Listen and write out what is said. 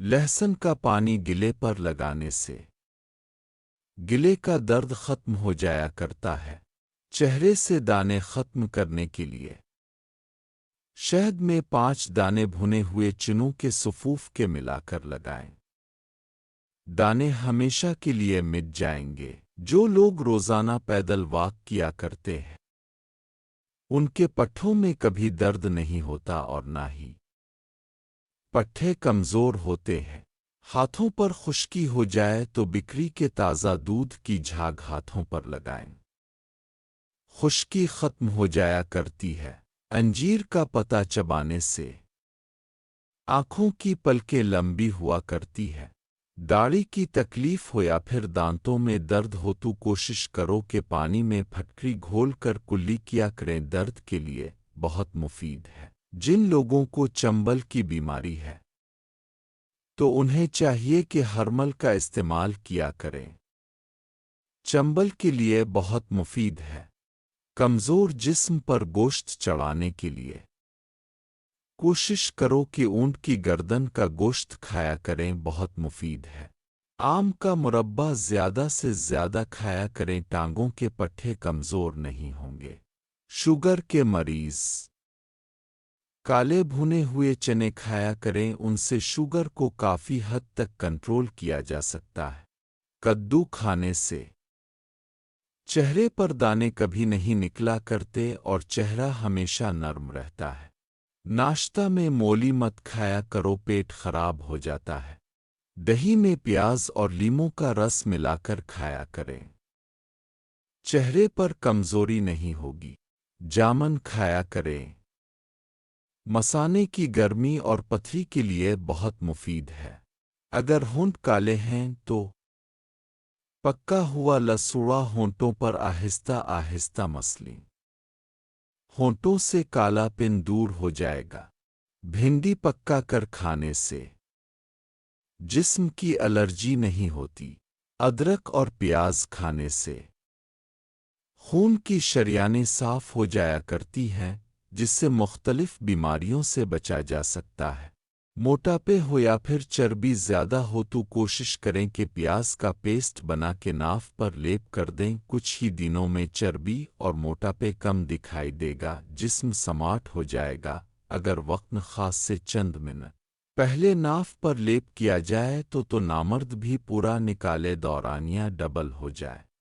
لہسن کا پانی گلے پر لگانے سے گلے کا درد ختم ہو جایا کرتا ہے۔ چہرے سے دانے ختم کرنے کے لیے شہد میں 5 دانے بھنے ہوئے چنوں کے صفوف کے ملا کر لگائیں۔ دانے ہمیشہ کے لیے مٹ جائیں گے۔ جو لوگ روزانہ پیدل واک کیا کرتے ہیں ان کے پٹھوں میں کبھی درد نہیں ہوتا اور نہ ہی پٹھے کمزور ہوتے ہیں۔ ہاتھوں پر خشکی ہو جائے تو بکری کے تازہ دودھ کی جھاگ ہاتھوں پر لگائیں، خشکی ختم ہو جایا کرتی ہے۔ انجیر کا پتا چبانے سے آنکھوں کی پلکیں لمبی ہوا کرتی ہے۔ داڑھی کی تکلیف ہو یا پھر دانتوں میں درد ہو تو کوشش کرو کہ پانی میں پھٹکری گھول کر کلی کیا کریں، درد کے لیے بہت مفید ہے۔ جن لوگوں کو چنبل کی بیماری ہے تو انہیں چاہیے کہ ہرمل کا استعمال کیا کریں، چنبل کے لیے بہت مفید ہے۔ کمزور جسم پر گوشت چڑھانے کے لیے کوشش کرو کہ اونٹ کی گردن کا گوشت کھایا کریں، بہت مفید ہے۔ آم کا مربع زیادہ سے زیادہ کھایا کریں، ٹانگوں کے پٹھے کمزور نہیں ہوں گے۔ شوگر کے مریض کالے بھنے ہوئے چنے کھایا کریں، ان سے شوگر کو کافی حد تک کنٹرول کیا جا سکتا ہے۔ کدو کھانے سے چہرے پر دانے کبھی نہیں نکلا کرتے اور چہرہ ہمیشہ نرم رہتا ہے۔ ناشتہ میں مولی مت کھایا کرو، پیٹ خراب ہو جاتا ہے۔ دہی میں پیاز اور لیموں کا رس ملا کر کھایا کریں، چہرے پر کمزوری نہیں ہوگی۔ جامن کھایا کریں، مثانے کی گرمی اور پتھری کے لیے بہت مفید ہے۔ اگر ہونٹ کالے ہیں تو پکا ہوا لسوڑا ہونٹوں پر آہستہ آہستہ مسلیں، ہونٹوں سے کالا پن دور ہو جائے گا۔ بھنڈی پکا کر کھانے سے جسم کی الرجی نہیں ہوتی۔ ادرک اور پیاز کھانے سے خون کی شریانیں صاف ہو جایا کرتی ہیں، جس سے مختلف بیماریوں سے بچا جا سکتا ہے۔ موٹاپے ہو یا پھر چربی زیادہ ہو تو کوشش کریں کہ پیاز کا پیسٹ بنا کے ناف پر لیپ کر دیں، کچھ ہی دنوں میں چربی اور موٹاپے کم دکھائی دے گا، جسم سمارٹ ہو جائے گا۔ اگر وقت خاص سے چند منٹ پہلے ناف پر لیپ کیا جائے تو نامرد بھی پورا نکالے، دورانیہ ڈبل ہو جائے۔